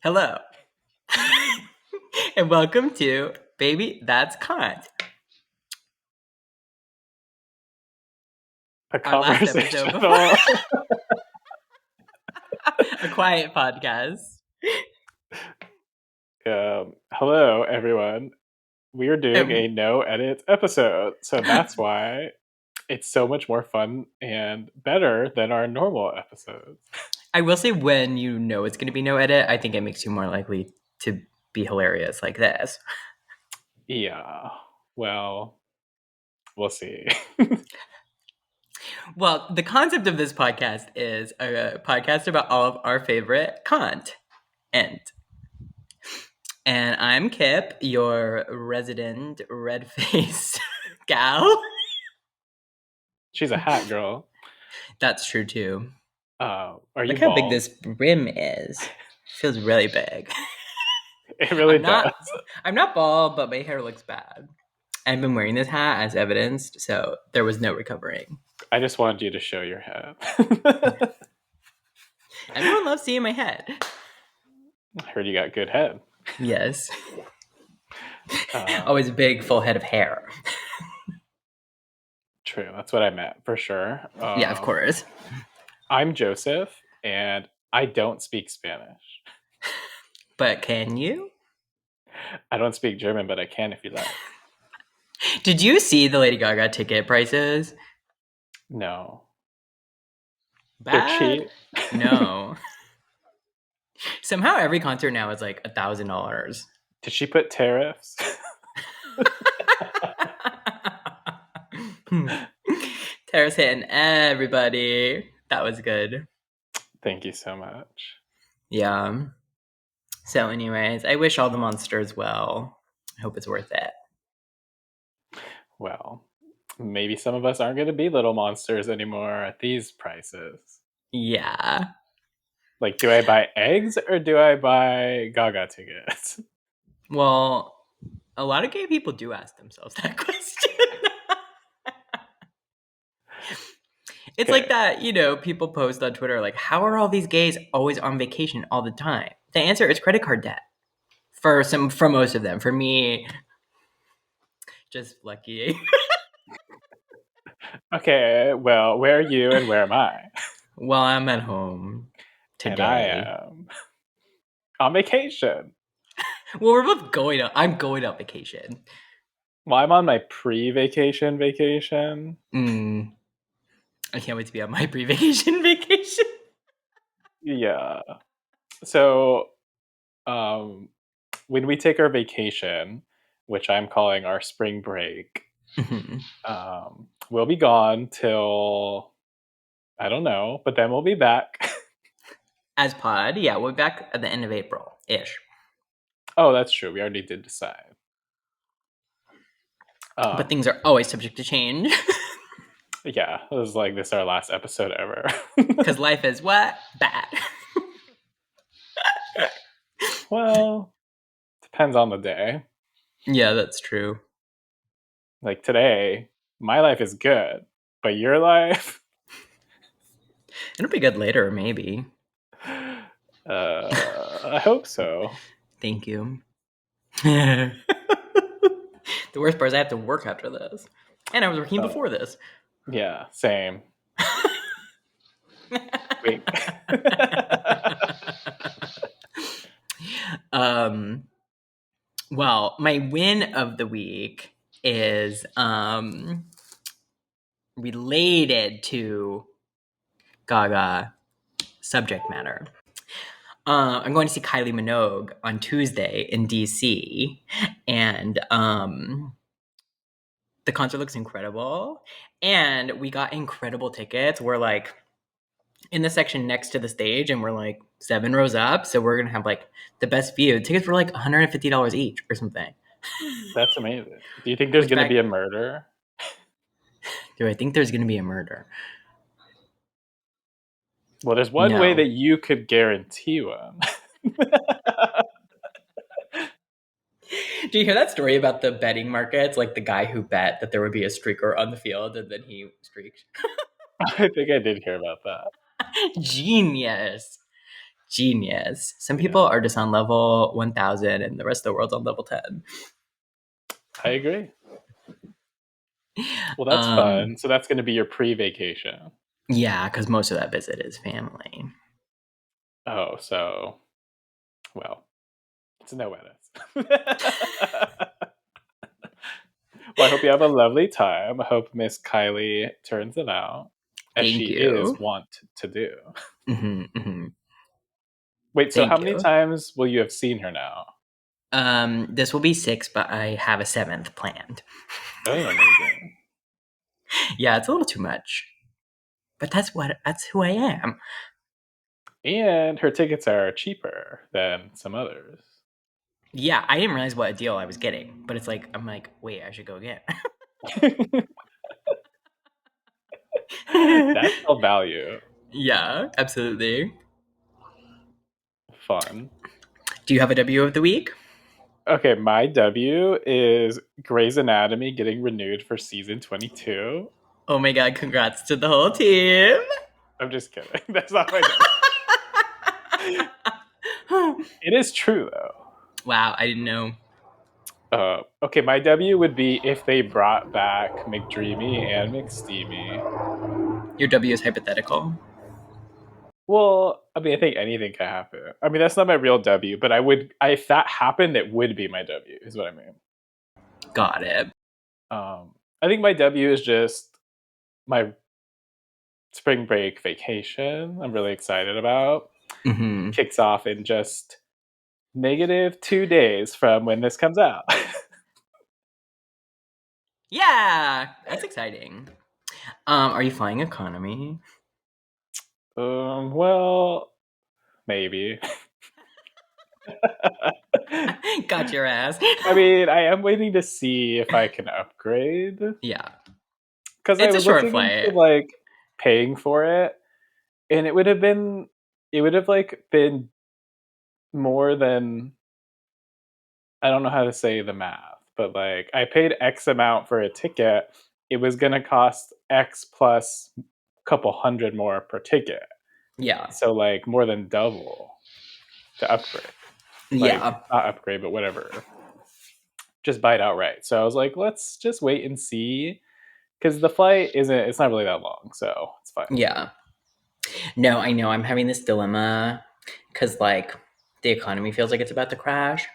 Hello. And welcome to Baby That's Cont. A Our last conversation. episode before a quiet podcast. Hello, everyone. We are doing a no edit episode, so that's why it's so much more fun and better than our normal episodes. I will say, when you know it's going to be no edit, I think it makes you more likely to be hilarious like this. Yeah. Well, we'll see. Well, the concept of this podcast is a podcast about all of our favorite content. And I'm Kip, your resident red-faced gal. She's a hat girl. That's true too. Are you Look how bald? big this rim is. Feels really big. It really does. I'm not bald, but my hair looks bad. I've been wearing this hat as evidenced, so there was no recovering. I just wanted you to show your hat. Everyone loves seeing my head. I heard you got good head. Yes. Always a big, full head of hair. True, that's what I meant, for sure. Yeah, of course. I'm Joseph, and I don't speak Spanish. But can you? I don't speak German, but I can if you like. Did you see the Lady Gaga ticket prices? No. Bad? They're cheap. No. Somehow every concert now is like $1,000. Did she put tariffs? Tariffs hitting everybody. That was good. Thank you so much. Yeah. So anyways, I wish all the monsters well. I hope it's worth it. Well, maybe some of us aren't going to be little monsters anymore at these prices. Yeah. Like, do I buy eggs or do I buy Gaga tickets? Well, a lot of gay people do ask themselves that question. It's Okay. like that, people post on Twitter, like, how are all these gays always on vacation all the time? The answer is credit card debt. For most of them. For me, just lucky. Okay, well, where are you and where am I? Well, I'm at home today. And I am on vacation. Well, we're both I'm going on vacation. Well, I'm on my pre-vacation vacation. I can't wait to be on my pre-vacation vacation. Yeah. So, when we take our vacation, which I'm calling our spring break, we'll be gone till, I don't know, but then we'll be back. As pod, yeah, we'll be back at the end of April-ish. Oh, that's true. We already did decide. But things are always subject to change. Yeah, it was like this is our last episode ever. Because life is what? Bad. Well, depends on the day. Yeah, that's true. Like today, my life is good, but your life? It'll be good later, maybe. I hope so. Thank you. The worst part is I have to work after this. And I was working before this. Yeah, same. Wait. Well, my win of the week is related to Gaga subject matter. I'm going to see Kylie Minogue on Tuesday in DC, and the concert looks incredible, and we got incredible tickets. We're like in the section next to the stage, and we're like 7 rows up, so we're gonna have like the best view. Tickets were like $150 each or something. That's amazing. Do you think there's going to be a murder? Do I think there's going to be a murder? Well, there's one way that you could guarantee one. Do you hear that story about the betting markets? Like the guy who bet that there would be a streaker on the field and then he streaked. I think I did hear about that. Genius. Genius. Some people Yeah, are just on level 1000 and the rest of the world's on level 10. I agree. Well, that's Um, fun. So that's going to be your pre-vacation. yeah, because most of that visit is family. Oh, so well, it's no edits. Well, I hope you have a lovely time. I hope Miss Kylie turns it out as Thank she is you. wont to do. Hmm. Wait, so how Thank many you. times will you have seen her now? This will be 6, but I have a 7th planned. Oh, amazing. Yeah, it's a little too much, but that's who I am. And her tickets are cheaper than some others. Yeah, I didn't realize what a deal I was getting, but it's like I'm like, wait, I should go again. That's all value. Yeah, absolutely. Fun. Do you have a W of the week? Okay, my W is Grey's Anatomy getting renewed for season 22. Oh my god, congrats to the whole team. I'm just kidding. That's not my W. It is true, though. Wow, I didn't know. Okay, my W would be if they brought back McDreamy and McSteamy. Your W is hypothetical. Well, I mean, I think anything can happen. I mean, that's not my real W, but if that happened, it would be my W, is what I mean. Got it. I think my W is just my spring break vacation. I'm really excited about. Hmm. Kicks off in just -2 days from when this comes out. Yeah, that's exciting. Are you flying economy? Well, maybe. Got your ass. I mean, I am waiting to see if I can upgrade Yeah, because I it's a was short looking into flight. like paying for it, and it would have like been more than I don't know how to say the math, but like I paid X amount for a ticket. It was gonna cost X plus a couple hundred more per ticket. Yeah, So like more than double to upgrade. Like yeah, not upgrade, but whatever. Just buy it outright. So I was like, let's just wait and see. Because the flight isn't it's not really that long, so it's fine. yeah. No, I know. I'm having this dilemma because, like, the economy feels like it's about to crash.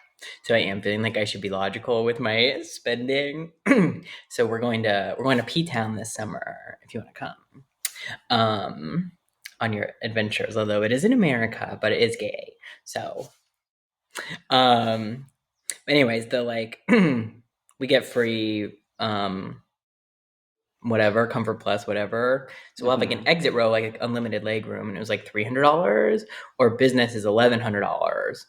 So I am feeling like I should be logical with my spending. So we're going to P Town this summer if you want to come. Um, on your adventures, although it is in America, but it is gay. So, um, anyways, the like we get free whatever, Comfort Plus, whatever. So we'll have like an Mm-hmm. exit row, like unlimited leg room, and it was like $300, or business is $1,100.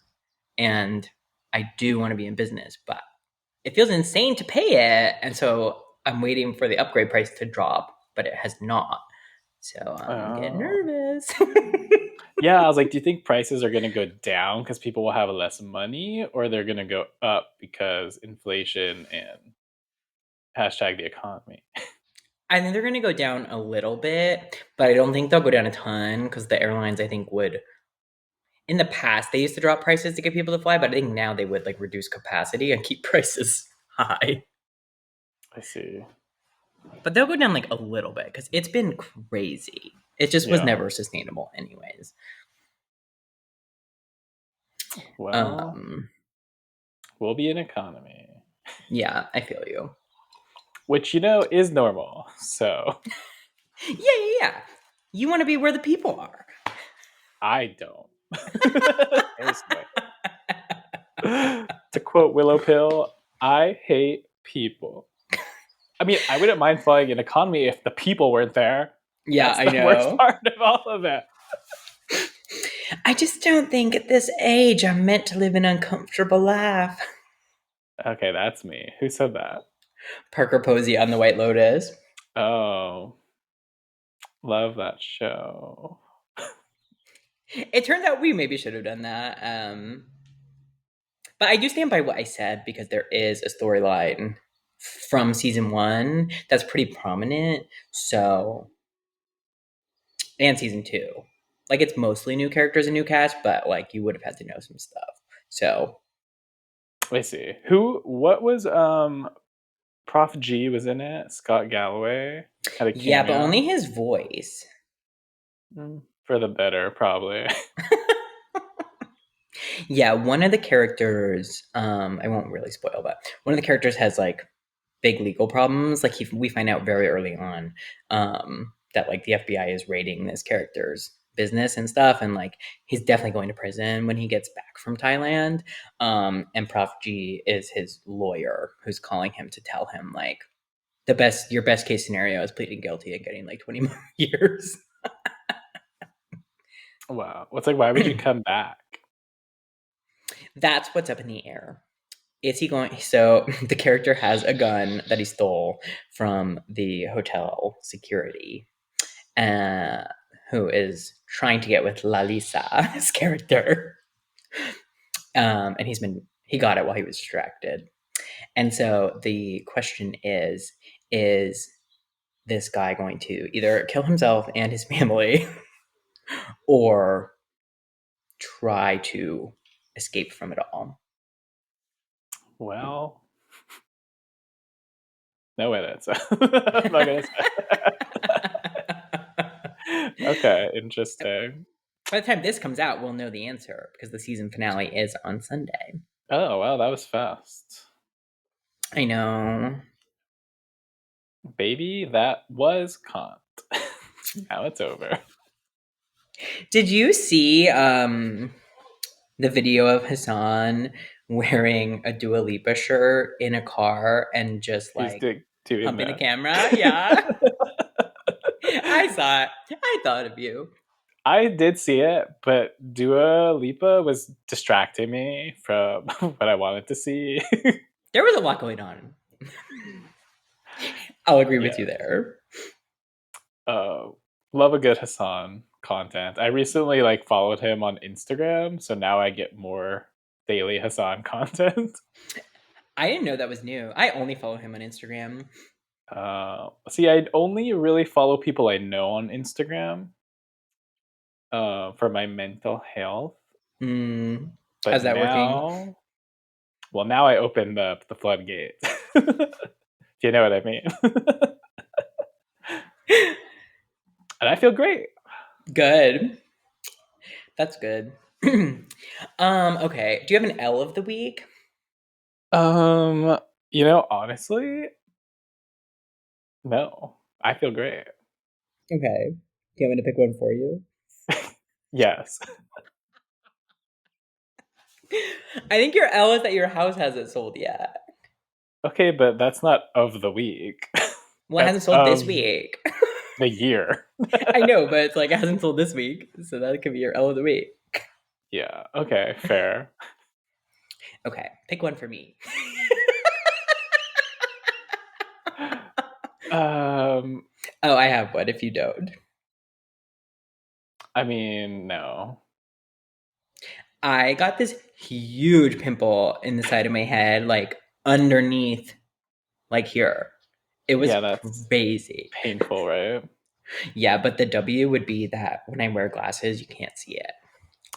And I do want to be in business, but it feels insane to pay it, and so I'm waiting for the upgrade price to drop, but it has not. So I'm getting Oh. nervous. Yeah, I was like, do you think prices are gonna go down because people will have less money, or they're gonna go up because inflation and hashtag the economy? I think they're going to go down a little bit, but I don't think they'll go down a ton because the airlines, I think, would in the past they used to drop prices to get people to fly, but I think now they would like reduce capacity and keep prices high. I see. But they'll go down like a little bit because it's been crazy. It just was Yeah. never sustainable, anyways. Well, Um, we'll be an economy, yeah, I feel you. which is normal. So Yeah, yeah, yeah. You want to be where the people are. I don't. Personally. To quote Willow Pill, I hate people. I mean, I wouldn't mind flying an economy if the people weren't there. Yeah, That's I the worst know. part of all of it. I just don't think at this age I'm meant to live an uncomfortable life. Okay, that's me. Who said that? Parker Posey on the White Lotus. Oh, love that show. It turns out we maybe should have done that. But I do stand by what I said because there is a storyline from season one that's pretty prominent. So, and season two. Like it's mostly new characters and new cast, but like you would have had to know some stuff. So I see. What was Prof G was in it? Scott Galloway had a yeah, but only cameo. his voice. For the better, probably. Yeah, one of the characters, I won't really spoil, but one of the characters has like big legal problems. Like we find out very early on that like the FBI is raiding this character's business and stuff, and like he's definitely going to prison when he gets back from Thailand. And Prof G is his lawyer who's calling him to tell him like your best case scenario is pleading guilty and getting like 20 more years. Wow. What's like? Why would you come back? That's what's up in the air. Is he going? So the character has a gun that he stole from the hotel security, uh, who is trying to get with Lalisa's character. And he got it while he was distracted. And so the question is this guy going to either kill himself and his family or try to escape from it all? Well, no edits. I'm not gonna say. Okay, interesting. By the time this comes out, we'll know the answer because the season finale is on Sunday. Oh wow, that was fast. I know. Baby, that was Cont. Now it's over. Did you see the video of Hassan wearing a Dua Lipa shirt in a car and just He's like doing pumping the that. camera? Yeah. I saw it. I thought of you. I did see it, but Dua Lipa was distracting me from what I wanted to see. There was a lot going on. I'll agree Yeah. with you there. Love a good Hassan content. I recently like followed him on Instagram, so now I get more daily Hassan content. I didn't know that was new. I only follow him on Instagram. See, I only really follow people I know on Instagram for my mental health. How's But that working? now, well, now I opened up the floodgates. Do you know what I mean? And I feel great. Good. That's good. Okay. Do you have an L of the week? Honestly, no. I feel great. Okay. Do you want me to pick one for you? Yes. I think your L is that your house hasn't sold yet. Okay, but that's not of the week. Well, it That's hasn't sold this of week. the year. I know, but it's like it hasn't sold this week, so that could be your L of the week. Yeah. Okay. Fair. Okay, pick one for me. um. Oh, I have one if you don't. I mean, no. I got this huge pimple in the side of my head, like underneath, like here. It was Yeah, that's crazy. painful, right? Yeah, but the W would be that when I wear glasses, you can't see it.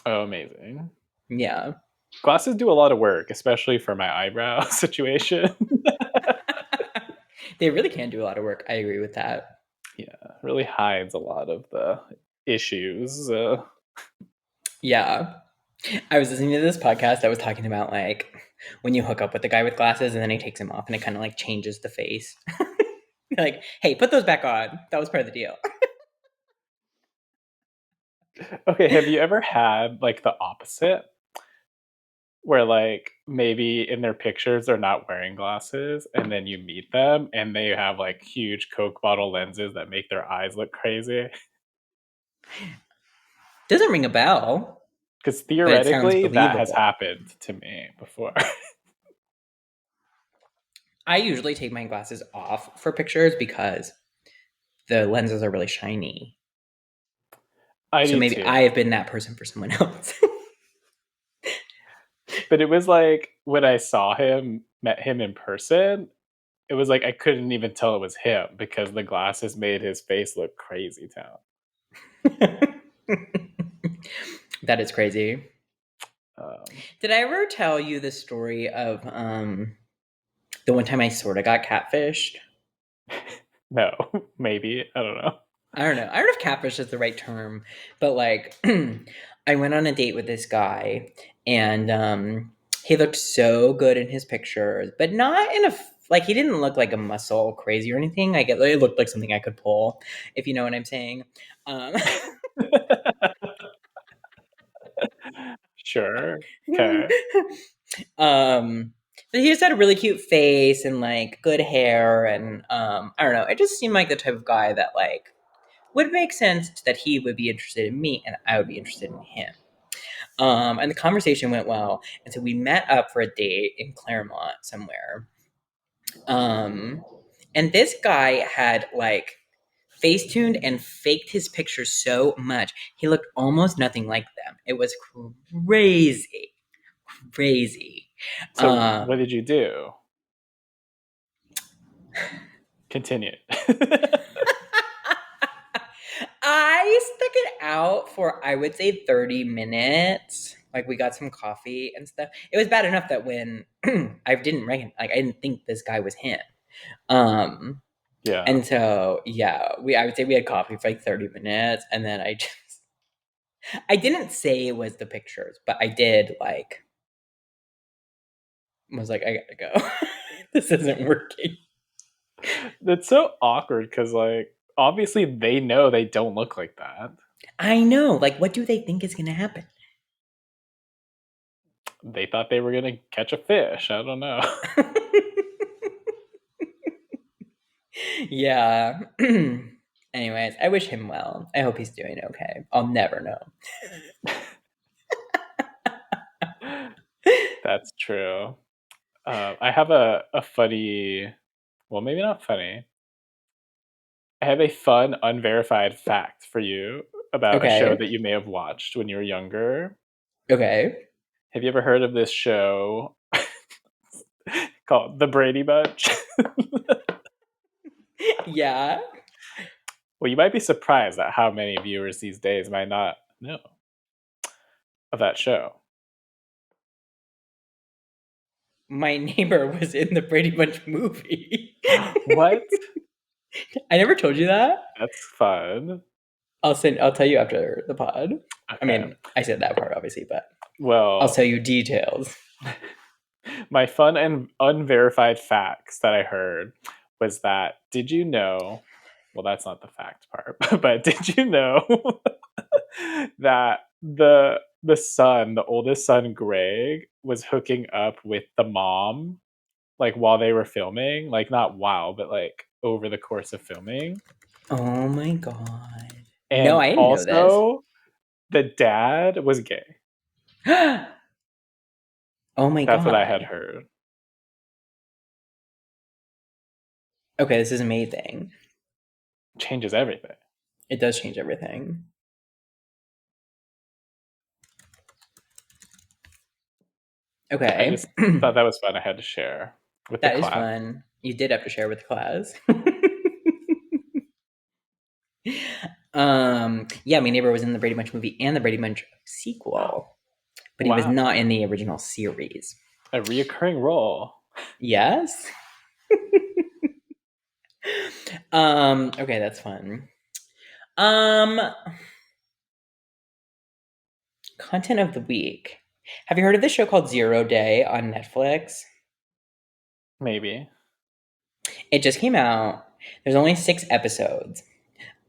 Oh, amazing. Yeah. Glasses do a lot of work, especially for my eyebrow situation. They really can do a lot of work. I agree with that. Yeah, really hides a lot of the issues. Yeah. I was listening to this podcast that was talking about like when you hook up with the guy with glasses and then he takes them off and it kind of like changes the face. Like, hey, put those back on. That was part of the deal. Okay, have you ever had like the opposite? Where like maybe in their pictures they're not wearing glasses and then you meet them and they have like huge Coke bottle lenses that make their eyes look crazy? Doesn't ring a bell, Because but it sounds theoretically that has believable. happened to me before. I usually take my glasses off for pictures because the lenses are really shiny. I So do maybe I have too. been that person for someone else. But it was like when I met him in person, it was like I couldn't even tell it was him because the glasses made his face look crazy town. That is crazy. Um, Did I ever tell you the story of the one time I sort of got catfished? no, maybe I don't know. I don't know. I don't know if catfish is the right term, but like I went on a date with this guy and he looked so good in his pictures, but not in a like he didn't look like a muscle crazy or anything. It looked like something I could pull, if you know what I'm saying. Um Sure. Okay. um but he just had a really cute face and like good hair and I don't know. It just seemed like the type of guy that like would make sense that he would be interested in me and I would be interested in him. And the conversation went well. And so we met up for a date in Claremont somewhere. Um, and this guy had like face tuned and faked his pictures so much. He looked almost nothing like them. It was crazy. Crazy. So what Um, did you do? Continue. I stuck it out for I would say 30 minutes. Like we got some coffee and stuff. It was bad enough that when I didn't recognize, like I didn't think this guy was him. Um Yeah. and so yeah, we I would say we had coffee for like 30 minutes and then I just I didn't say it was the pictures, but I did like was like I gotta go. This isn't working. That's so awkward because, like, obviously they know they don't look like that. I know. Like what do they think is gonna happen? They thought they were gonna catch a fish. I don't know. Yeah. Anyways, I wish him well. I hope he's doing okay. I'll never know. That's true. I have a funny, well, maybe not funny. I have a fun, unverified fact for you about a show Okay. that you may have watched when you were younger. Okay. Have you ever heard of this show called The Brady Bunch? Yeah. Well, you might be surprised at how many viewers these days might not know of that show. My neighbor was in the Brady Bunch movie. What? I never told you that. That's fun. I'll tell you after the pod. I Okay. mean, I said that part obviously, but I'll Well, tell you details. my fun and unverified facts that I heard was that did you know? Well, that's not the fact part, but did you know that the son, the oldest son, Greg, was hooking up with the mom like while they were filming, like not while, but like over the course of filming, Oh my god. No, and I didn't know this. also the dad was gay. Oh my That's what I had god. heard. Okay, this is amazing. Changes everything. It does change everything. I Okay. just thought that was fun. I had to share with the That is class. fun. You did have to share with the class. Yeah, my neighbor was in the Brady Bunch movie and the Brady Bunch sequel, but he was Wow, not in the original series. a reoccurring role. Yes. Okay, that's fun. Um, Content of the week. Have you heard of this show called Zero Day on Netflix? Maybe. It just came out. There's only 6 episodes.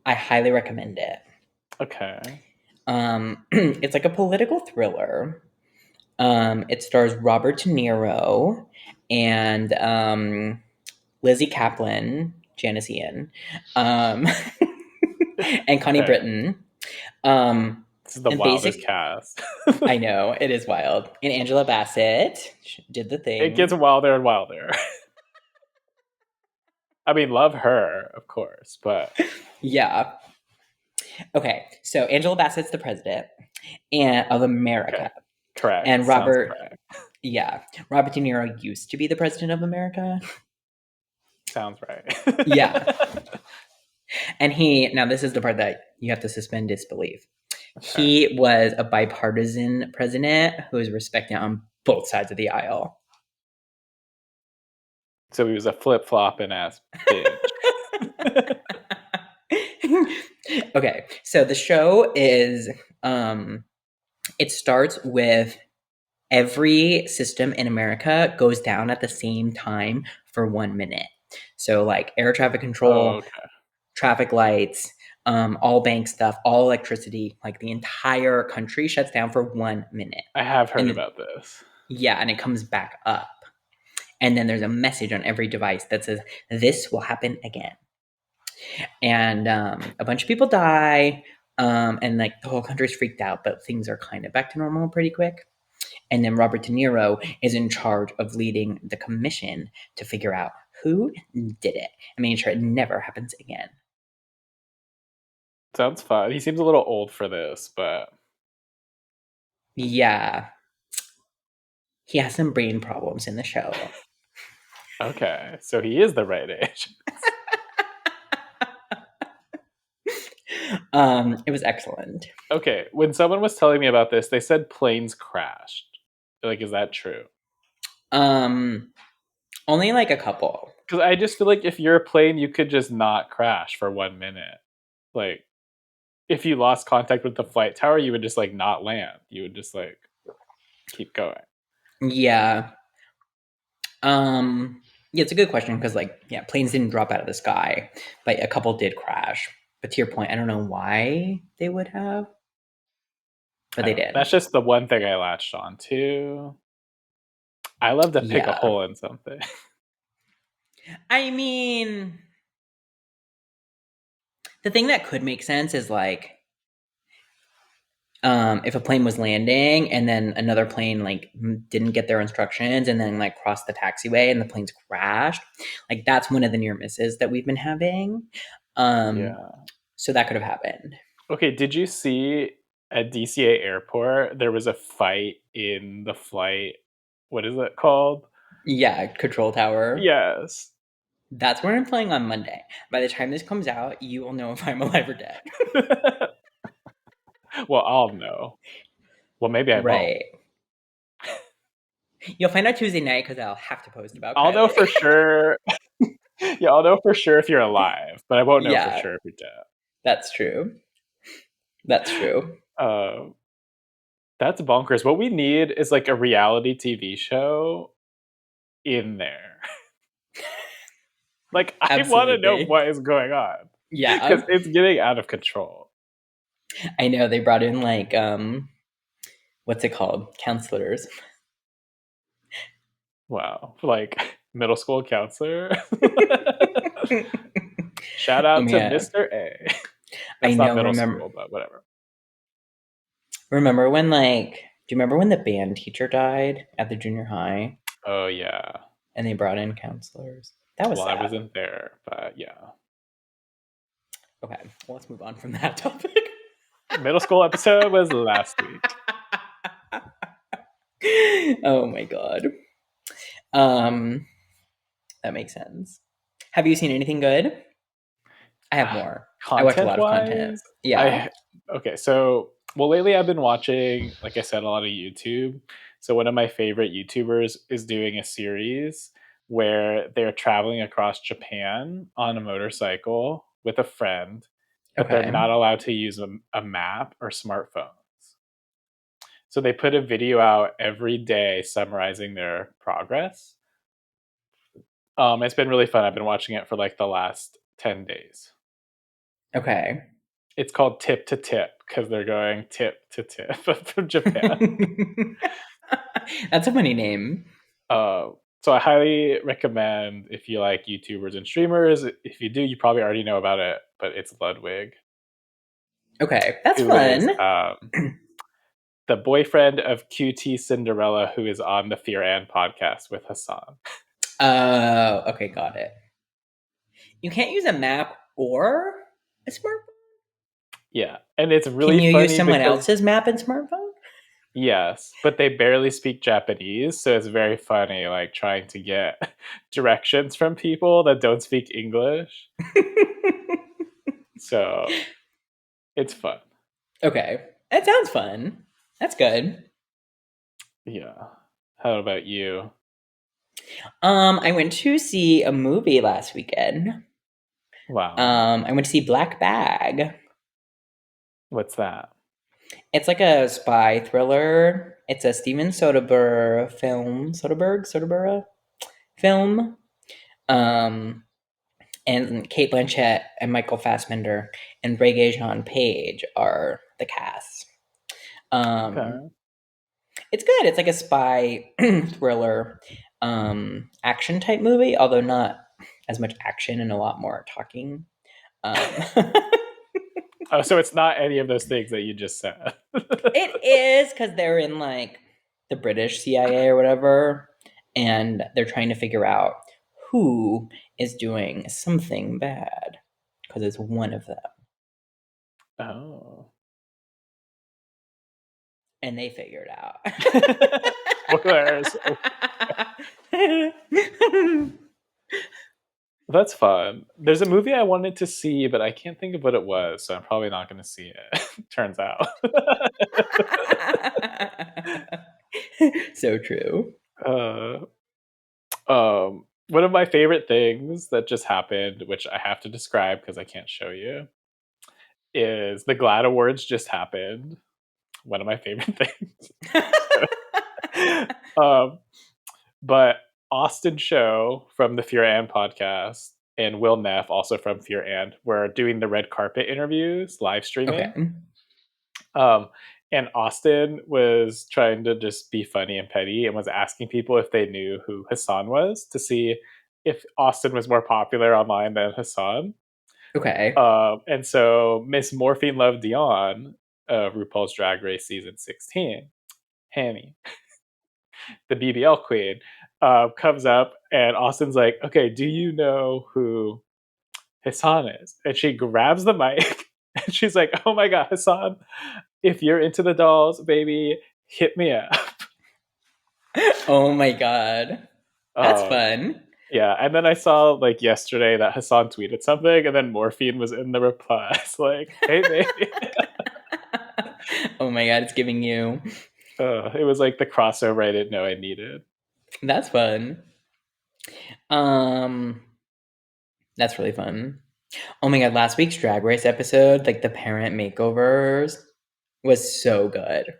I highly recommend it. Okay. It's like a political thriller. It stars Robert De Niro and Lizzie Kaplan, Janice Ian, um, and Connie Okay. Britton. Um, This is the and wildest basic, cast. I know it is wild. And Angela Bassett did the It gets thing. wilder and wilder. I mean, love her, of course, but Yeah. Okay. So Angela Bassett's the president and of okay. America, Correct. and Sounds Robert. correct. Yeah, Robert De Niro used to be the president of America. Sounds right. Yeah, and he now this is the part that you have to suspend disbelief. Okay. He was a bipartisan president who was respected on both sides of the aisle. So he was a flip-flopping ass bitch. Okay, so the show is it starts with every system in America goes down at the same time for 1 minute. So like air traffic Oh, control, okay. traffic lights, all bank stuff, all electricity, like the entire country shuts down for 1 minute. I have heard And then, about this. yeah, and it comes back up. And then there's a message on every device that says, this will happen again. And a bunch of people die. And like the whole country's freaked out, but things are kind of back to normal pretty quick. And then Robert De Niro is in charge of leading the commission to figure out who did it and making sure it never happens again. Sounds fun. He seems a little old for this, but Yeah. He has some brain problems in the show. okay. So he is the right age. It was excellent. Okay, when someone was telling me about this, they said planes crashed. Like, is that true? Um, Only like a couple. Because I just feel like if you're a plane, you could just not crash for 1 minute. Like, if you lost contact with the flight tower, you would just like not land. You would just like keep going. Yeah. Yeah, it's a good question because like, yeah, planes didn't drop out of the sky, but a couple did crash. But to your point, I don't know why they would have, but I they don't know. did. That's just the one thing I latched on to. I love to pick a Yeah. hole in something. I mean, the thing that could make sense is like if a plane was landing and then another plane like didn't get their instructions and then like crossed the taxiway and the planes crashed, like that's one of the near misses that we've been having. Um, Yeah. so that could have happened. Okay, did you see at DCA airport there was a fight in the flight? What is it called? Yeah, control tower. Yes. That's where I'm playing on Monday. By the time this comes out, you will know if I'm alive or dead. Well, I'll know. Well, maybe I won't. Right. You'll find out Tuesday night because I'll have to post about I'll know Kylie. for sure. Yeah, I'll know for sure if you're alive, but I won't know for Yeah, sure if you're dead. that's true. That's true. Uh, that's bonkers. What we need is like a reality TV show in there. Like, I want to know Absolutely. what is going on because Yeah, it's getting out of control. I know they brought in like what's it called? Counselors. Wow. Like, middle school counselor. Oh Shout out to man, Mr. A. I That's not know. middle school, but whatever. Remember when like? Do you remember when the band teacher died at the junior high Oh, yeah. and they brought in counselors? That was Well, I sad. wasn't there, but yeah. Okay, well, let's move on from that topic. Middle school episode was last week. Oh my god. Um, that makes sense. Have you seen anything good? I have more. I watch a Content lot of content. wise, Yeah. I okay, so well lately I've been watching, like I said, a lot of YouTube. So one of my favorite YouTubers is doing a series where they're traveling across Japan on a motorcycle with a friend, but they're Okay. not allowed to use a map or smartphones. So they put a video out every day summarizing their progress. It's been really fun. I've been watching it for like the last 10 days. Okay. It's called Tip to Tip because they're going tip to tip from Japan. That's a funny name. So I highly recommend if you like YouTubers and streamers. If you do, you probably already know about it, but it's Ludwig, Okay, that's who is fun. the boyfriend of QT Cinderella, who is on the Fear Ann podcast with Hassan. Okay, got it. You can't use a map or a smartphone. Yeah, and it's Can really you use funny someone because else's map and smartphone? yes, but they barely speak Japanese, so it's very funny, like trying to get directions from people that don't speak English. So it's fun. Okay. That sounds fun. That's good. Yeah. How about you? I went to see a movie last weekend. Wow. I went to see Black Bag. What's that? It's like a spy thriller. It's a Steven Soderbergh film. Soderbergh film. Um, and Kate Blanchett and Michael Fassbender and Regé-Jean Page are the cast. Um, Okay. it's good. It's like a spy thriller action type movie, although not as much action and a lot more talking. Um, Oh, so it's not any of those things that you just said. it is because they're in like the British CIA or whatever, and they're trying to figure out who is doing something bad because it's one of them, Oh. and they figure it out. Spoilers. That's fun. There's a movie I wanted to see, but I can't think of what it was, so I'm probably not going to see it. Turns out. So true. uh, one of my favorite things that just happened, which I have to describe because I can't show you, is the GLAAD Awards just happened. One of my favorite things. um, but Austin Show from the Fear and podcast and Will Neff, also from Fear and, were doing the red carpet interviews, live streaming. Okay. Um, and Austin was trying to just be funny and petty and was asking people if they knew who Hassan was to see if Austin was more popular online than Hassan. Okay. And so Miss Morphine Love Dion of RuPaul's Drag Race season 16, Hammy, the BBL queen, comes up and Austin's like, okay, do you know who Hassan is? And she grabs the mic and she's like, oh my God, Hassan, if you're into the dolls, baby, hit me up. Oh my God. That's Um, fun. yeah, and then I saw like yesterday that Hassan tweeted something, and then Morphine was in the replies like, "Hey, baby." Oh my God, it's giving you. It was like the crossover I didn't know I needed. That's fun. Um, that's really fun. Oh my God, last week's Drag Race episode, like the parent makeovers, was so good.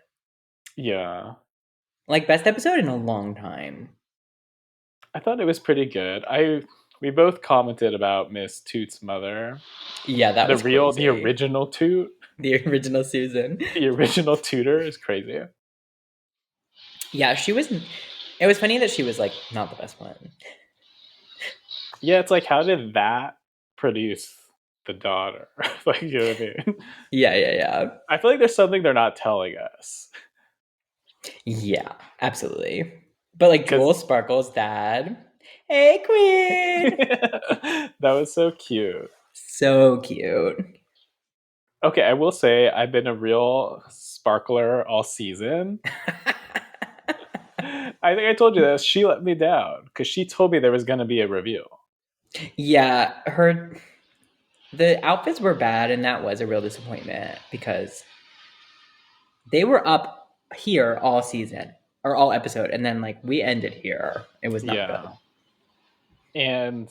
Yeah, Like best episode in a long time. I thought it was pretty good. We both commented about Miss Toot's mother, Yeah, that was the crazy. original Toot, The original Susan. the original tutor is crazy. Yeah, she was. It was funny that she was like not the best one. Yeah, it's like, how did that produce the daughter? Like, you know what I mean? Yeah. I feel like there's something they're not telling us. Yeah, absolutely. But like Because Jewel Sparkle's dad. Hey, Queen! that was so cute. So cute. Okay, I will say I've been a real sparkler all season. I think I told you this. She let me down because she told me there was going to be a reveal. Yeah, the outfits were bad, and that was a real disappointment because they were up here all season or all episode, and then like we ended here. It was not good. Yeah. And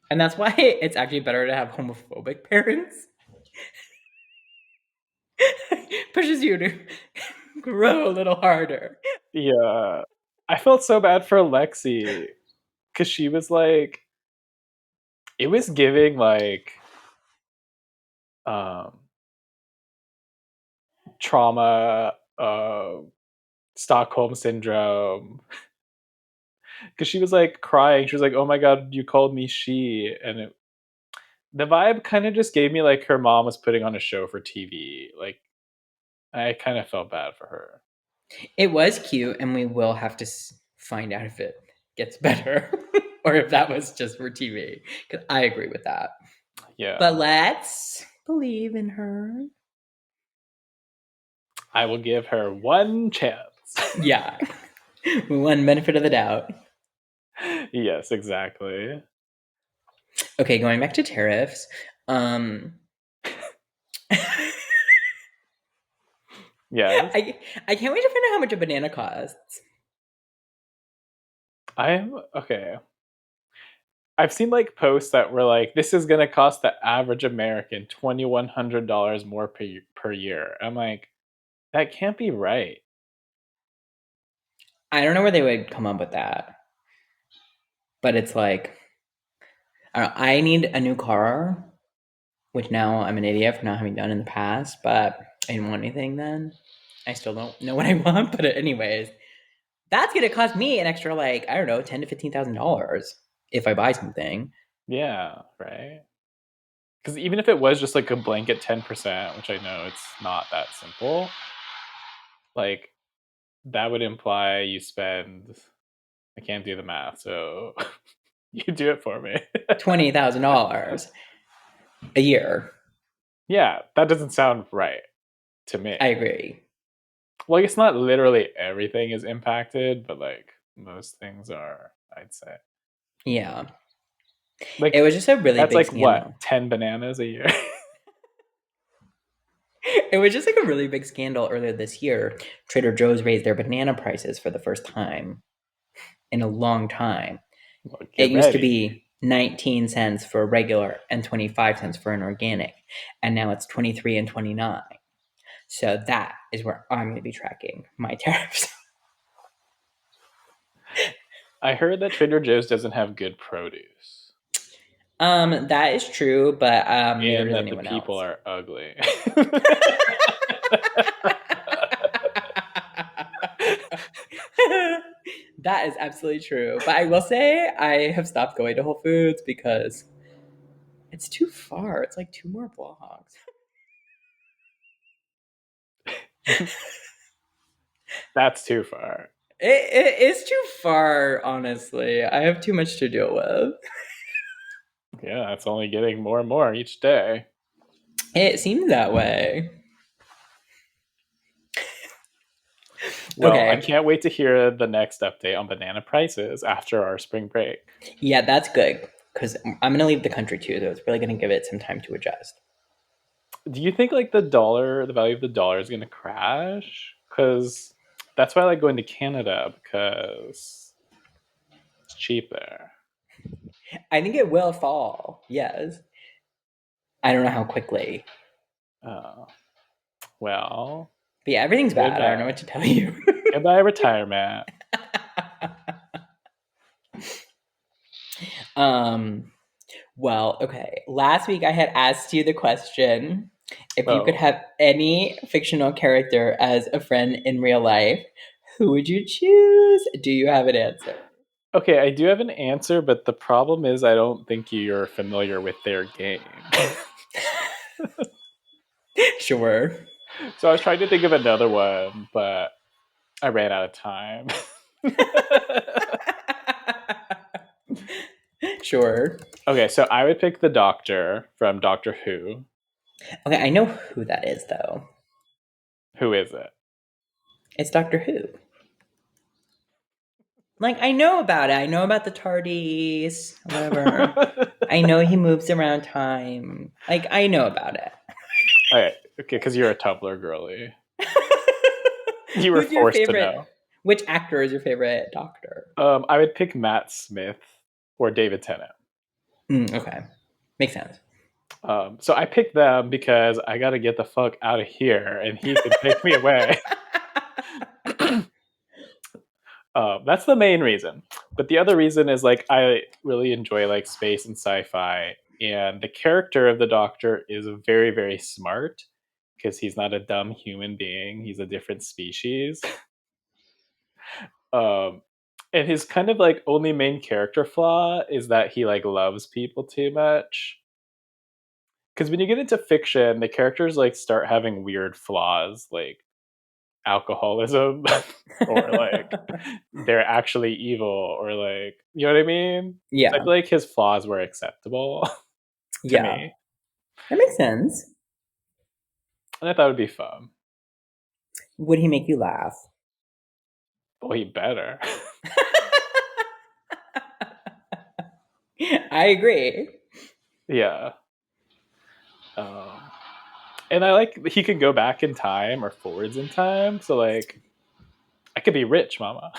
And that's why it's actually better to have homophobic parents. Pushes you to grow a little harder. yeah, I felt so bad for Lexi because she was like, it was giving like um, trauma, Stockholm syndrome. Because she was like crying. She was like, "Oh my God, you called me she," and the vibe kind of just gave me like her mom was putting on a show for TV. Like I kind of felt bad for her. It was cute, and we will have to find out if it gets better or if that was just for TV. Because I agree with that. But Yeah, let's believe in her. I will give her one chance. Yeah. One benefit of the doubt. Yes, exactly. Okay, going back to tariffs. Um Yes. I can't wait to find out how much a banana costs. I'm okay. I've seen like posts that were like, "This is gonna cost the average American $2,100 more per year." I'm like, that can't be right. I don't know where they would come up with that, but it's like I don't know, I need a new car, which now I'm an idiot for not having done in the past, but I didn't want anything then. I still don't know what I want, but anyways, that's gonna cost me an extra like I don't know, $10,000 to $15,000 if I buy something. Yeah, right. Because even if it was just like a blanket 10%, which I know it's not that simple, like that would imply you spend. I can't do the math, so you do it for me. $20,000 a year. Yeah, that doesn't sound right to me. I agree. Well, I guess not literally everything is impacted, but like most things are, I'd say. Yeah. It Like was just a really that's big like what, scandal. 10 bananas a year? It was just like a really big scandal earlier this year. Trader Joe's raised their banana prices for the first time in a long time. Well, It get used to ready. be 19 cents for a regular and 25 cents for an organic, and now it's 23 and 29. So that is where I'm going to be tracking my tariffs. I heard that Trader Joe's doesn't have good produce That is true, but neither and does that the anyone people else. are ugly. That is absolutely true. But I will say I have stopped going to Whole Foods because it's too far. It's like two more blocks. That's too far. It is too far, honestly. I have too much to deal with. Yeah, it's only getting more and more each day. It seems that way. Well, I Okay. can't wait to hear the next update on banana prices after our spring break. Yeah, that's good because I'm going to leave the country too, so it's really going to give it some time to adjust. Do you think like the value of the dollar is going to crash? Because that's why I like going to Canada because it's cheap there. I think it will fall. Yes. I don't know how quickly. Uh, well, But yeah, everything's bad. I don't know goodbye. what to tell you. Goodbye, retirement. um, well, okay. Last week I had asked you the question if you could Oh, have any fictional character as a friend in real life, who would you choose? Do you have an answer? okay. I do have an answer, but the problem is I don't think you're familiar with their game. Sure. So I was trying to think of another one, but I ran out of time. Sure. Okay, so I would pick the Doctor from Doctor Who. Okay, I know who that is though. Who is it? It's Doctor Who. Like I know about it. I know about the TARDIS, whatever. I know he moves around time. Like I know about it. Okay, because you're a Tumblr girly. You were Who's your forced to favorite? know. Which actor is your favorite Doctor? I would pick Matt Smith or David Tennant. Okay, makes sense. So I picked them because I got to get the fuck out of here, and he can take me away. That's the main reason. But the other reason is like I really enjoy like space and sci-fi, and the character of the Doctor is very, very smart because he's not a dumb human being. He's a different species. um, and his kind of like only main character flaw is that he like loves people too much. Because when you get into fiction, the characters like start having weird flaws, like alcoholism, or like they're actually evil, or like you know what I mean. So I Yeah, feel like his flaws were acceptable to yeah, me, that makes sense. and I thought it would be fun. Would he make you laugh? Well, he better. I agree. Yeah. Um, And I like he can go back in time or forwards in time. So like, I could be rich, mama.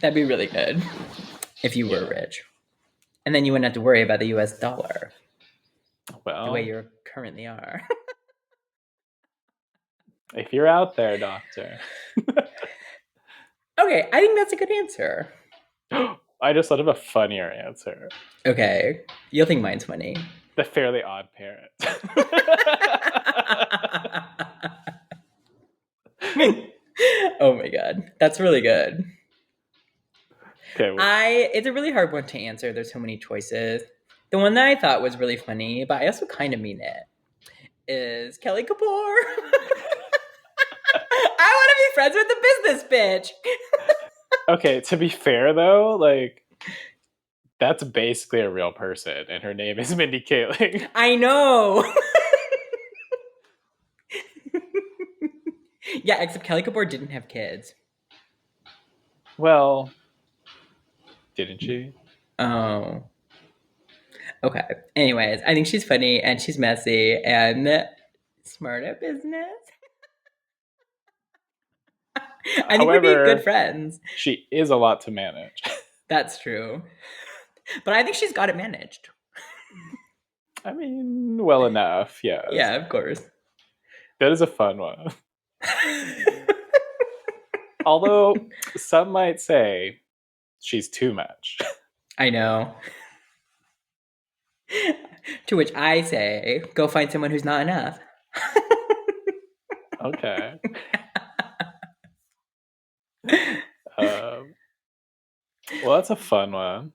That'd be really good if you were Yeah. rich. And then you wouldn't have to worry about the US dollar the way Well, you currently are. if you're out there, doctor. Okay, I think that's a good answer. I just thought of a funnier answer. Okay, you'll think mine's funny. The Fairly Odd Parent. Oh my god, that's really good. Okay. It's a really hard one to answer. There's so many choices. The one that I thought was really funny, but I also kind of mean it, is Kelly Kapoor. I want to be friends with the business bitch. Okay, to be fair though, like that's basically a real person, and her name is Mindy Kaling. I know. Yeah, except Kelly Kapoor didn't have kids. Well, didn't she? Oh. Okay. Anyways, I think she's funny and she's messy and smart at business. I think we'd be good However, friends. she is a lot to manage. That's true. But I think she's got it managed. I mean, well enough, yes. Yeah, of course. That is a fun one. Although some might say she's too much. I know. To which I say, go find someone who's not enough. Okay. Well, that's a fun one.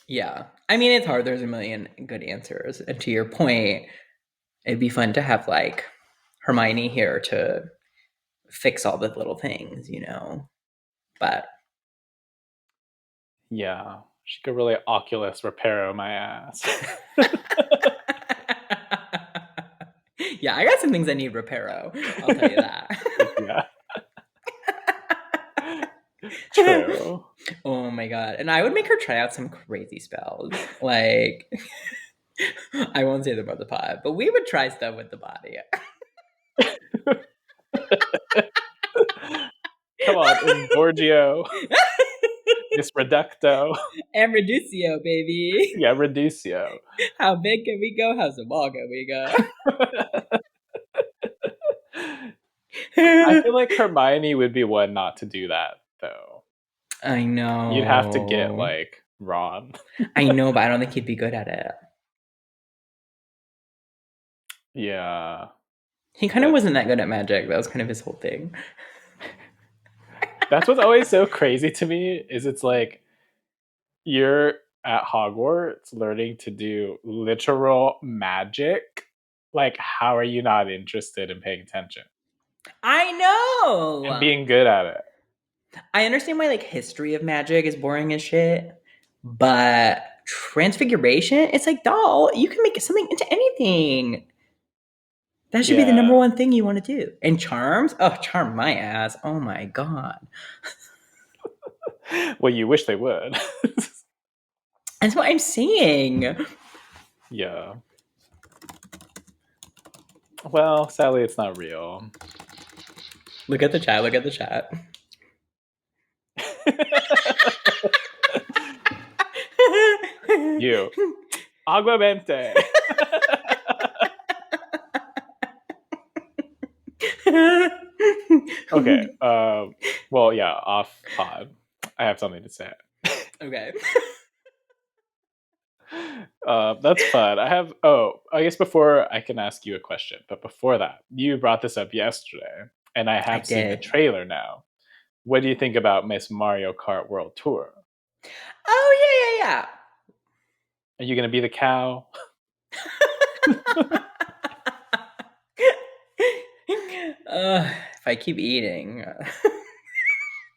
Yeah. I mean, it's hard. There's a million good answers. And to your point, it'd be fun to have like Hermione here to fix all the little things, you know? But Yeah, she could really Oculus Reparo my ass. yeah, I got some things I need reparo. I'll tell you that. Yeah. True. Oh my god. And I would make her try out some crazy spells. Like I won't say them on the pod, but we would try stuff with the body. Come on, Ingorgio. Miss Reducto. And Reducio, baby. Yeah, Reducio. How big can we go? How small can we go? I feel like Hermione would be one not to do that, though. I know. You'd have to get, like, Ron. I know, but I don't think he'd be good at it. Yeah. He kind of wasn't that good at magic. That was kind of his whole thing. That's what's always so crazy to me, is it's like, you're at Hogwarts learning to do literal magic. Like, how are you not interested in paying attention? I know. And being good at it. I understand why like history of magic is boring as shit, but transfiguration, it's like, doll, you can make something into anything. That should be the number one thing you want to do. And charms? Oh, charm my ass. Oh my god. Well, you wish they would. That's what I'm saying. Yeah. Well, sadly, it's not real. Look at the chat. Look at the chat. You. Aguamente. Okay. Well, yeah, off pod. I have something to say. Okay. That's fun. I guess before I can ask you a question, but before that, you brought this up yesterday, and I have seen the trailer now. What do you think about Miss Mario Kart World Tour? Oh, yeah. Are you going to be the cow? If I keep eating,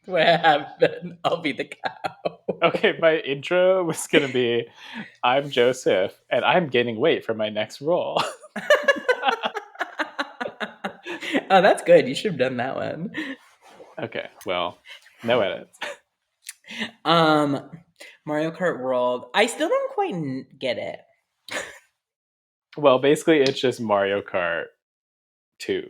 what happened? I'll be the cow. Okay, my intro was going to be, I'm Joseph, and I'm gaining weight for my next role. Oh, that's good. You should have done that one. Okay, well, no edits. Mario Kart World. I still don't quite get it. Well, basically, it's just Mario Kart 2.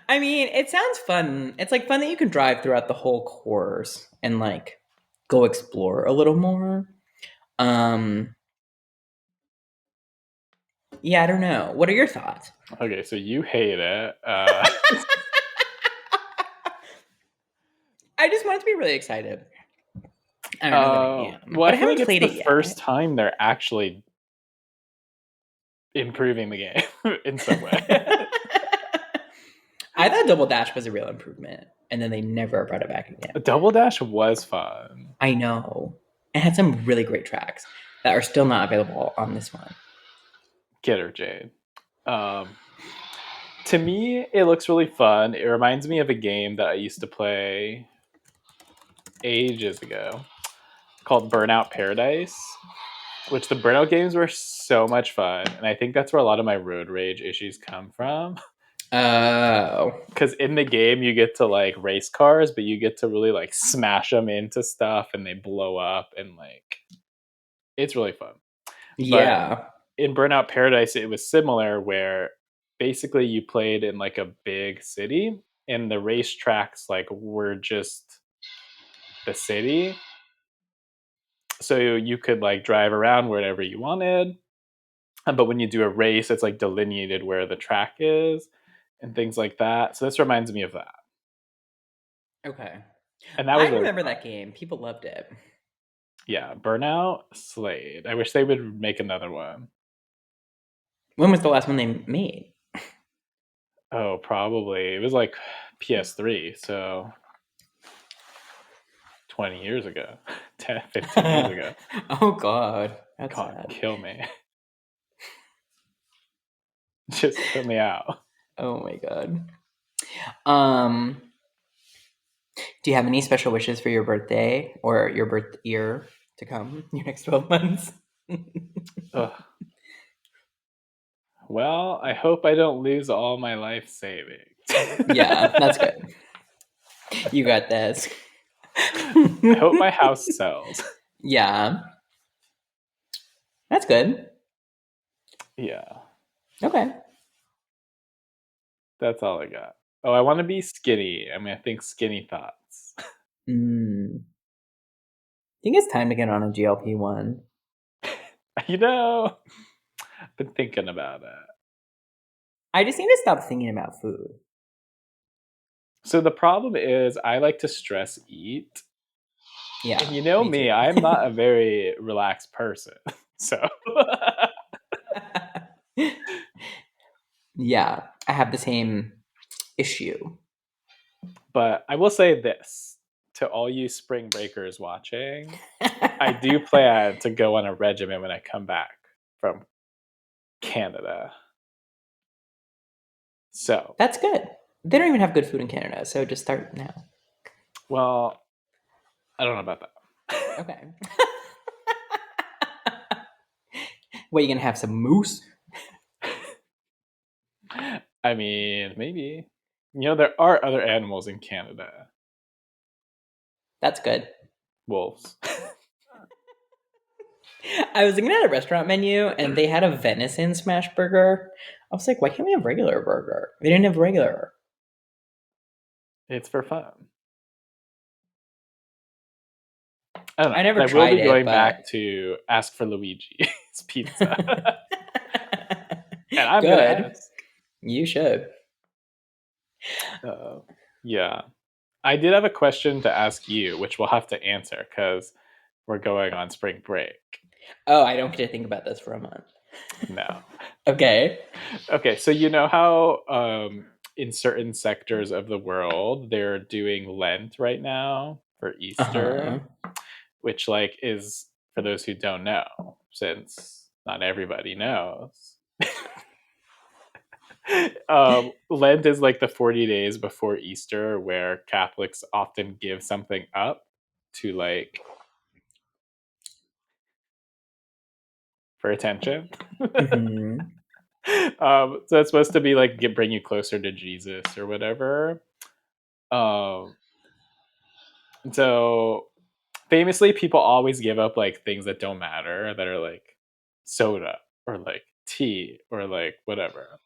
I mean, it sounds fun. It's like fun that you can drive throughout the whole course and like go explore a little more. Um, yeah, I don't know. What are your thoughts? Okay, so you hate it. I just want it to be really excited. I don't know that I am, Well, I but I feel like haven't it's played the it first yet. time they're actually improving the game in some way. I thought Double Dash was a real improvement, and then they never brought it back again. Double Dash was fun. I know. It had some really great tracks that are still not available on this one. Get her, Jade. Um, to me, it looks really fun. It reminds me of a game that I used to play ages ago called Burnout Paradise, which the Burnout games were so much fun. And I think that's where a lot of my road rage issues come from. Oh. Because in the game, you get to like race cars, but you get to really like smash them into stuff and they blow up and like it's really fun. But Yeah. in Burnout Paradise, it was similar where basically you played in like a big city and the racetracks like were just the city. So you could like drive around wherever you wanted. But when you do a race, it's like delineated where the track is and things like that. So this reminds me of that. Okay. And that I was really remember fun. that game. People loved it. Yeah, Burnout Slade. I wish they would make another one. When was the last one they made? Oh, probably. It was like PS3, so 20 years ago, 10, 15 years ago. Oh God, that's God, sad. kill me. Just kill me out. Oh my God. Um, do you have any special wishes for your birthday or your birth year to come? Your next 12 months. Ugh. Well, I hope I don't lose all my life savings. Yeah, that's good. You got this. I hope my house sells. Yeah, that's good. Yeah, Okay. that's all I got. Oh, I want to be skinny. I mean, I think skinny thoughts. I think it's time to get on a GLP-1. You know, I've been thinking about it. I just need to stop thinking about food. So the problem is, I like to stress eat. Yeah, And you know me too. me, I'm not a very relaxed person. So, Yeah, I have the same issue. but I will say this to all you spring breakers watching, I do plan to go on a regimen when I come back from Canada. So, That's good. They don't even have good food in Canada, so just start now. well, I don't know about that. Okay. What, you gonna have some moose? I mean, maybe. You know, there are other animals in Canada. That's good. Wolves. I was looking at a restaurant menu and they had a venison smash burger. I was like, why can't we have regular burger? They didn't have regular. It's for fun. I don't I know. never I will tried be it, going but back to ask for Luigi's pizza. And I'm going to good. ask. You should. Uh, yeah. I did have a question to ask you, which we'll have to answer because we're going on spring break. Oh, I don't get to think about this for a month. No. Okay. Okay, so you know how in certain sectors of the world they're doing Lent right now for Uh-huh. Easter, which like is for those who don't know, since not everybody knows. Lent is like the 40 days before Easter where Catholics often give something up to like for attention. Mm-hmm. So it's supposed to be like bring you closer to Jesus or whatever. Um, so famously, people always give up like things that don't matter that are like soda or like tea or like whatever.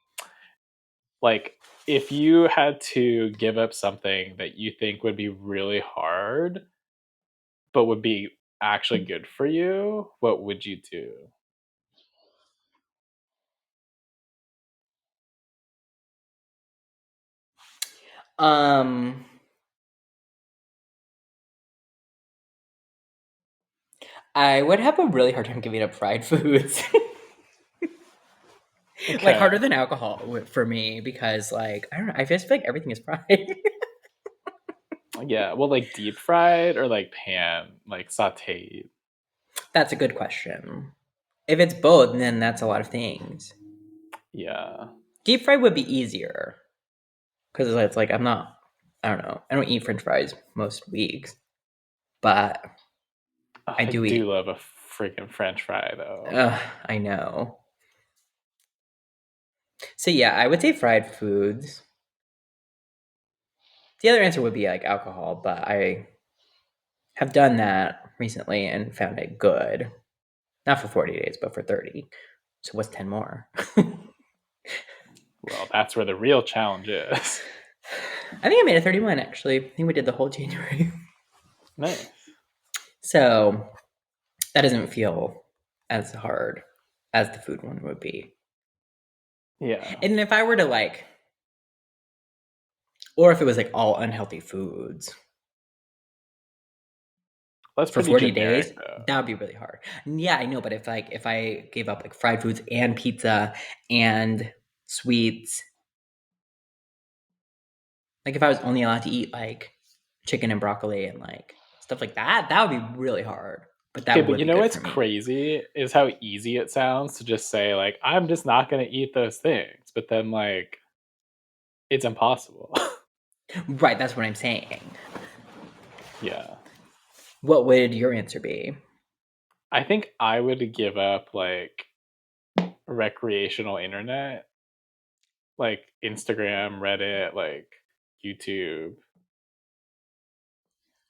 Like if you had to give up something that you think would be really hard but would be actually good for you, what would you do? Um, I would have a really hard time giving up fried foods. Like Okay. harder than alcohol for me because like I don't know, I just feel like everything is fried. Yeah. Well, like deep fried or like pan, like sauteed. That's a good question. If it's both, then that's a lot of things. Yeah. Deep fried would be easier because it's like I'm not. I don't know. I don't eat French fries most weeks, but Oh, I I do do eat. love a freaking French fry though. I know. So yeah, I would say fried foods. The other answer would be like alcohol, but I have done that recently and found it good. Not for 40 days, but for 30. So what's 10 more? Well, that's where the real challenge is. I think I made a 31 actually. I think we did the whole January. Nice. So that doesn't feel as hard as the food one would be. Yeah. And if I were to like, or if it was like all unhealthy foods That's for pretty 40 days, generic though. that would be really hard. Yeah, I know, but if I gave up like fried foods and pizza and sweets, like if I was only allowed to eat like chicken and broccoli and like stuff like that, that would be really hard. But Okay, that but would you be know good what's for me. crazy is how easy it sounds to just say like I'm just not going to eat those things, but then like it's impossible. Right, that's what I'm saying. Yeah. What would your answer be? I think I would give up like recreational internet, like Instagram, Reddit, like YouTube.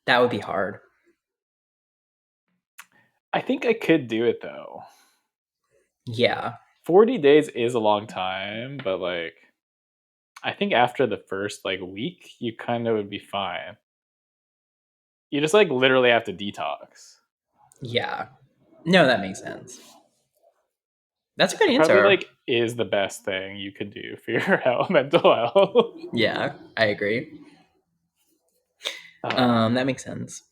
That would be hard. I think I could do it though. Yeah. 40 days is a long time, but like I think after the first like week, you kind of would be fine. You just like literally have to detox. Yeah. No, that makes sense. That's a good It probably answer. like is the best thing you could do for your health, mental health. Yeah, I agree. That makes sense.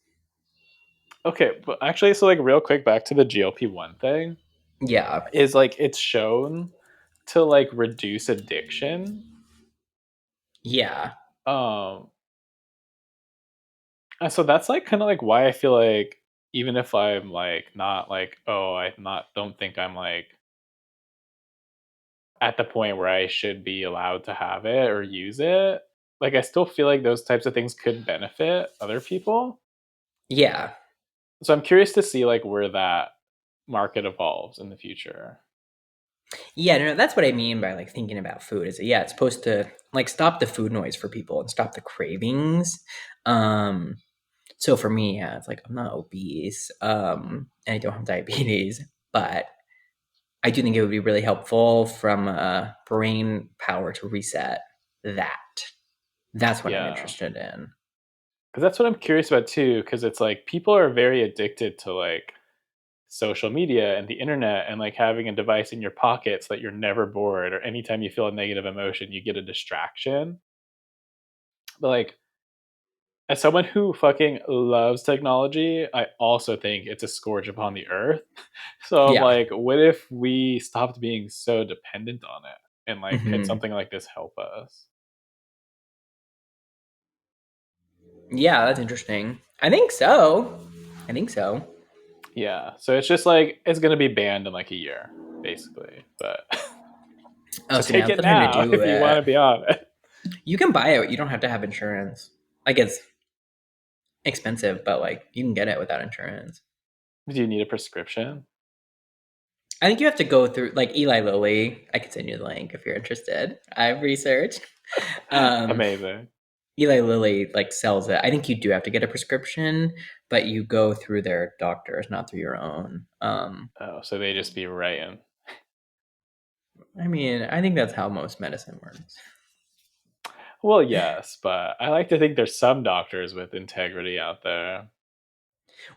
Okay, but actually, so like real quick, back to the GLP-1 thing Yeah. is like it's shown to like reduce addiction. Yeah. Um, and so that's like kind of like why I feel like even if I'm like not like oh I not don't think I'm like at the point where I should be allowed to have it or use it, like I still feel like those types of things could benefit other people. Yeah. So I'm curious to see like where that market evolves in the future. Yeah, no, that's what I mean by like thinking about food is that, yeah, it's supposed to like stop the food noise for people and stop the cravings. Um so for me, yeah, it's like I'm not obese, and I don't have diabetes, but I do think it would be really helpful from a brain power to reset that. That's what I'm Yeah. interested in. Because that's what I'm curious about too. Because it's like people are very addicted to like social media and the internet and like having a device in your pocket so that you're never bored or anytime you feel a negative emotion, you get a distraction. But like, as someone who fucking loves technology, I also think it's a scourge upon the earth. So I'm Yeah. like, what if we stopped being so dependent on it? And like, could Hmm. something like this help us? Yeah, that's interesting. I think so. I think so. Yeah. So it's just like, it's going to be banned in like a year, basically. But Oh, so so take now's it the time to now do if you want it. to be on it. You can buy it. You don't have to have insurance. Like it's expensive, but like you can get it without insurance. Do you need a prescription? I think you have to go through like Eli Lilly. I could send you the link if you're interested. I've researched. Um, Amazing. Eli Lilly like sells it. I think you do have to get a prescription, but you go through their doctors, not through your own. Oh, so they just be writing. I mean, I think that's how most medicine works. Well, yes, but I like to think there's some doctors with integrity out there.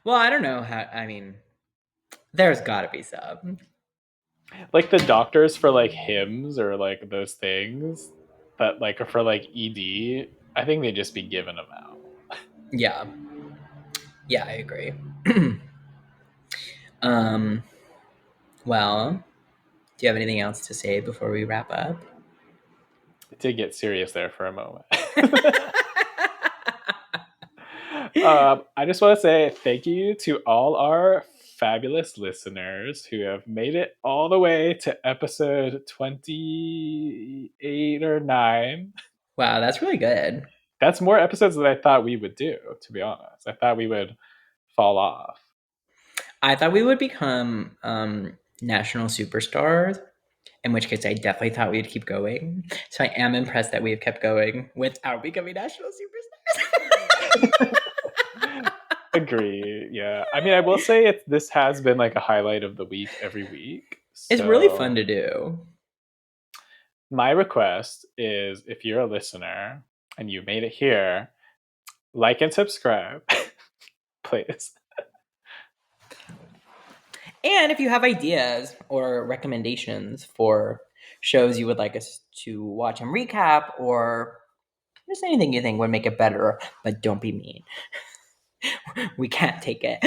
Well, I don't know how. I mean, there's got to be some. Like the doctors for like hymns or like those things that like are for like ED, I think they just be giving them out. Yeah, yeah, I agree. um, well, do you have anything else to say before we wrap up? It did get serious there for a moment. I just want to say thank you to all our fabulous listeners who have made it all the way to episode 28 or 9. Wow, that's really good. That's more episodes than I thought we would do, to be honest. I thought we would fall off. I thought we would become national superstars, in which case I definitely thought we'd keep going. So I am impressed that we have kept going without becoming national superstars. Agree. Yeah. I mean, I will say this has been like a highlight of the week every week. It's really So fun to do. my request is if you're a listener and you made it here, like and subscribe, please. And if you have ideas or recommendations for shows you would like us to watch and recap, or just anything you think would make it better, but don't be mean. We can't take it.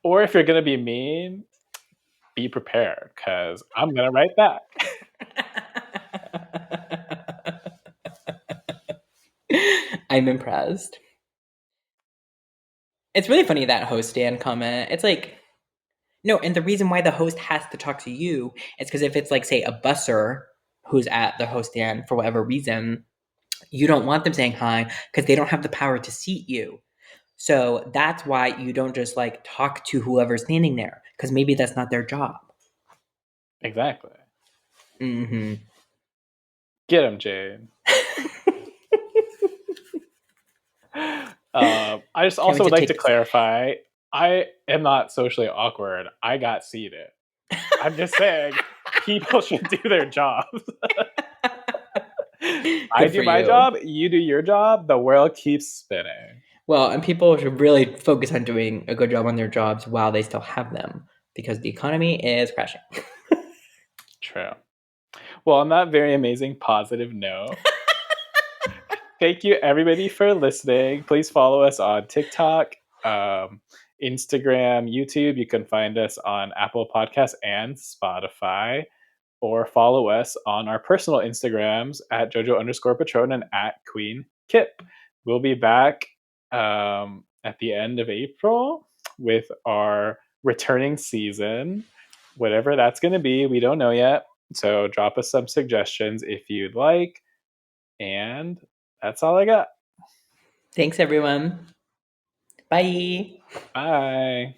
Or if you're going to be mean, be prepared because I'm going to write back. I'm impressed. It's really funny that host stand comment. It's like, no, and the reason why the host has to talk to you is because if it's like, say, a busser who's at the host stand for whatever reason, you don't want them saying hi because they don't have the power to seat you. So that's why you don't just like talk to whoever's standing there because maybe that's not their job. Exactly. Mm-hmm. Get him, Jade. I just Can't also wait to would like take to this. clarify I am not socially awkward. I got seated. I'm just saying people should do their jobs. I Good do for my you. job, you do your job, the world keeps spinning. Well, and people should really focus on doing a good job on their jobs while they still have them because the economy is crashing. True. Well, on that very amazing positive note, thank you everybody for listening. Please follow us on TikTok, Instagram, YouTube. You can find us on Apple Podcasts and Spotify, or follow us on our personal Instagrams at Jojo_Patron and at Queen Kip. We'll be back at the end of April with our returning season, whatever that's going to be. We don't know yet. So drop us some suggestions if you'd like. And that's all I got. Thanks, everyone. Bye. Bye.